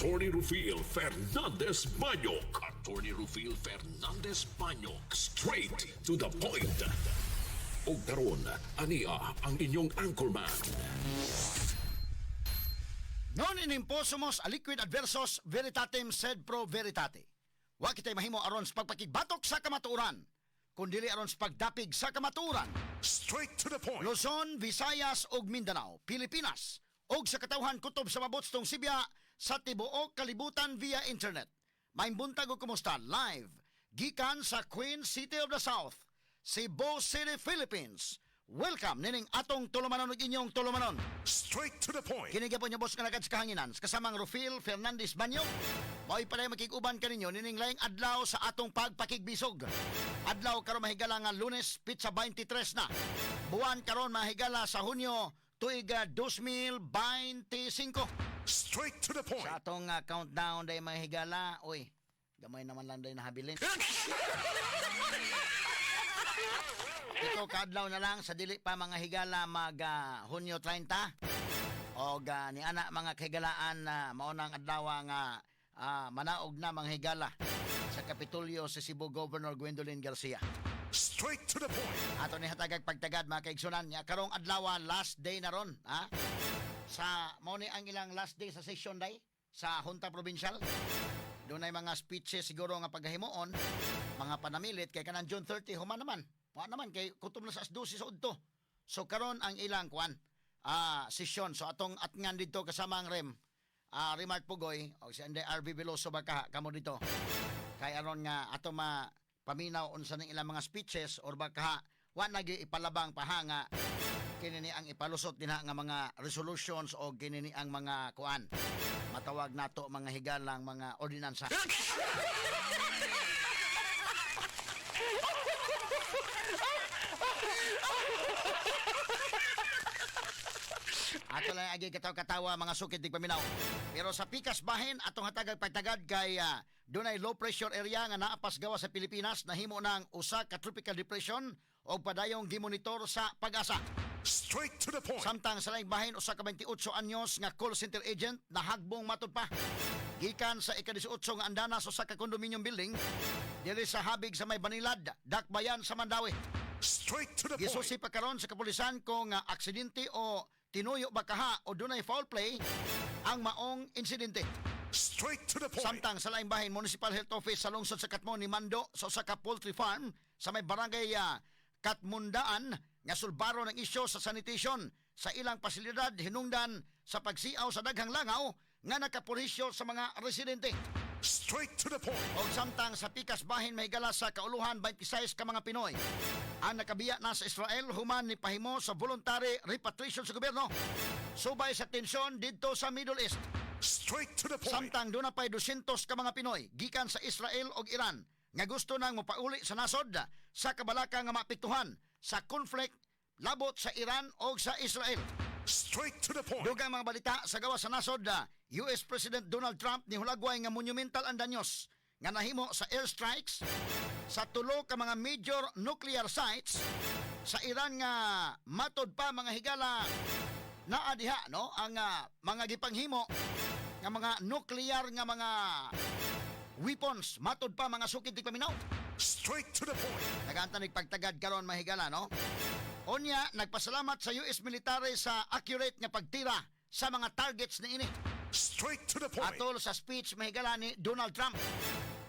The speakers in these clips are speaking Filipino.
Attorney Rufil Fernandez Banyok. Attorney Rufil Fernandez Banyok. Straight to the point. O karon, ania ang inyong anchorman. Non inimpo somos a liquid adversos veritatem sed pro veritate. Wa kitay mahimo aron sa pagpakigbatok sa kamatuoran, kundili aron sa pagdapig sa kamatuoran. Straight to the point. Luzon, Visayas ug Mindanao, Pilipinas, ug sa katawhan kutob sa mabotstong Sibya sa tibuok kalibutan via internet. Maimbuntag ug kumusta live gikan sa Queen City of the South, Cebu City, Philippines. Welcome nining atong tulumanon ug inyong tulumanon. Straight to the point. Kini gyapon niya boss nga nagad sa kahanginan kasamang Rufil Fernandez Banyok. Mao'y palay makig-uban kaninyo nining laing adlaw sa atong pagpakigbisog. Adlaw karon mahigala nga Lunes pizza 23 na. Buwan karon mahigala sa Hunyo tuig 2025. Straight to the point. Sa atong countdown day mahigala, oy, gamay naman lang day nahabilin. Ito kadlaw na lang sa dili pa mga higala mag Hunyo 30. O ni ana mga kahigalaan na maunang adlaw nga manaog na mga higala sa Kapitolyo sa Cebu Governor Gwendolyn Garcia. Straight to the point. Ato ni hatagag pagtagad mga kaigsunan niya karong adlaw last day na ron, ha? Sa mao ni ang ilang last day sa session day sa Junta Provincial. Doon ay mga speeches siguro nga paghimuon, mga panamilit kay kanang June 30 human naman. Wa naman kay kutob na sa 12 sa udto. So karon ang ilang kwan session. So atong atngan dito kasama ang rem Remark Pugoy o si Andy RV Veloso baka kamo dito. Kay aron nga ato paminaw unsa ning ilang mga speeches or baka wa nagi ipalabang pahanga kini ang ipalusot dinha nga mga resolutions o kini ang mga kuan. Matawag nato mga higalang mga ordinansa. Ato lang agi katawa mga sukit dig paminaw. Pero sa pikas bahin atong hatagag pagtagad kay dunay low pressure area nga naapas gawa sa Pilipinas nahimo ng usa ka tropical depression o padayong gimonitor sa Pag-asa. Straight to the point. Samtang sa laing bahin usa ka 28 anyos nga call center agent nahagbong matud pa. Gikan sa ika-18 nga andana sa usa ka condominium building diri sa habig sa may Banilad, Dakbayan sa Mandawi. Straight to the point. Gisusi pa karon sa kapulisan kung aksidente o tinuyo ba kaha o dunay foul play ang maong insidente. Straight to the point. Samtang sa laing bahin Municipal Health Office sa lungsod sa Katmon ni Mando sa usa ka poultry farm sa may barangay Katmundaan nga sulbaro ng isyo sa sanitation sa ilang pasilidad hinungdan sa pagsiaw sa daghang langaw nga nakapulisyo sa mga residente. Straight to the point. O samtang sa pikas bahin may gala sa kauluhan 26 ka mga Pinoy ang nakabiya na sa Israel human ni pahimo sa voluntary repatriation sa gobyerno. Subay sa tensyon dito sa Middle East. Straight to the point. Samtang doon na pa'y 200 ka mga Pinoy gikan sa Israel o Iran nga gusto nang mapauli sa nasod sa kabalaka nga maapektuhan sa conflict labot sa Iran o sa Israel. Straight to the point. Dugang mga balita sa gawa sa nasod US President Donald Trump ni hulagway nga monumental ang danyos nga nahimo sa airstrikes sa tulo ka mga major nuclear sites sa Iran nga matod pa mga higala na adiha no ang mga gipanghimo nga mga nuclear nga mga weapons matod pa mga sukid di paminaw. Straight to the point. Naganta nagpagtagad karon mahigala no. Onya nagpasalamat sa US military sa accurate nga pagtira sa mga targets ni ini. Straight to the point. Atol sa speech mahigala ni Donald Trump.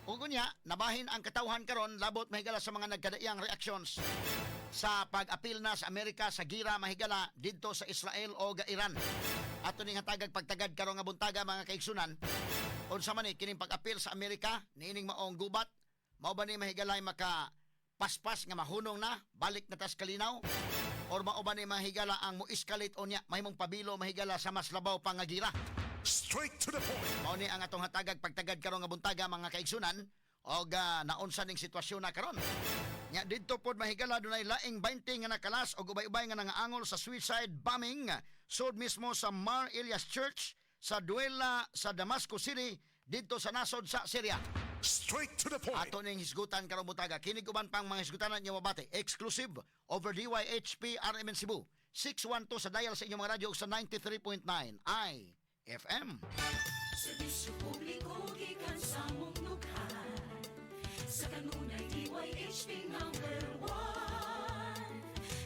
Ug unya nabahin ang katawhan karon labot mahigala sa mga nagkadaiyang reactions sa pag-apil na sa Amerika sa gira mahigala didto sa Israel o Iran. Ato ning hatagag pagtagad karon nga buntaga mga kaigsunan. Unsa man kining pag-apil sa Amerika niining maong gubat, mao ba ni mahigalay maka paspas nga mahunong na balik na tas kalinaw or mao ba ni mahigala ang mo-escalate unya mahimong pabilo mahigala sa mas labaw pa nga gira. Straight to the point. Mao ni ang atong hatagag pagtagad karon nga buntaga mga kaigsunan og naunsa ning sitwasyon na karon. Nya didto pod mahigala dunay laing 20 nga nakalas og ubay-ubay nga nangaangol sa suicide bombing sud mismo sa Mar Elias Church sa Duela sa Damascus City didto sa nasod sa Syria. Straight to the point. Ato ning hisgutan karong butaga kinig uban pang mga hisgutanan niyo mabati exclusive over DYHP RMN Cebu 612 sa dial sa inyong mga radyo sa 93.9 ay FM. Serbisyo publiko gikan sa mong lukhan. Sa kanunay DYHP number 1.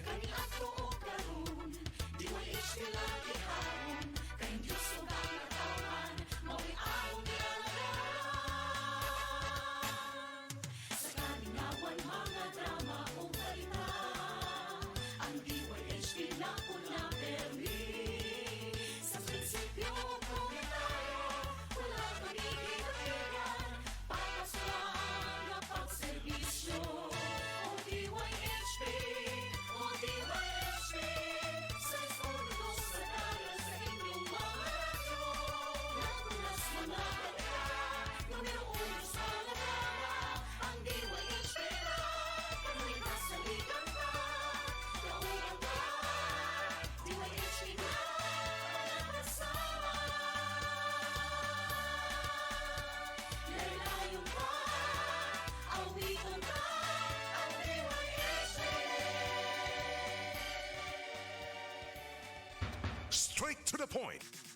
Kani ato o karon, DYHP lagi haon. Kayong Diyos o ganatawan, mawi aong nilalagaan. Sa kalinawan mga drama o balita, ang DYHP na una permi. Sa prinsipyo komentaryo, wala panigid-igan, papasalaan na pagserbisyo. O DYHP, sa isordo sa dalan sa inyong mga radyo. Nagulas mga balita, numero 1 sa Lazada, ang DYHP na, kanunay sa ligang ka, kauban ka, DYHP na, kasama. Laylayon ka, awiton ka, ang DYHP. Straight to the point.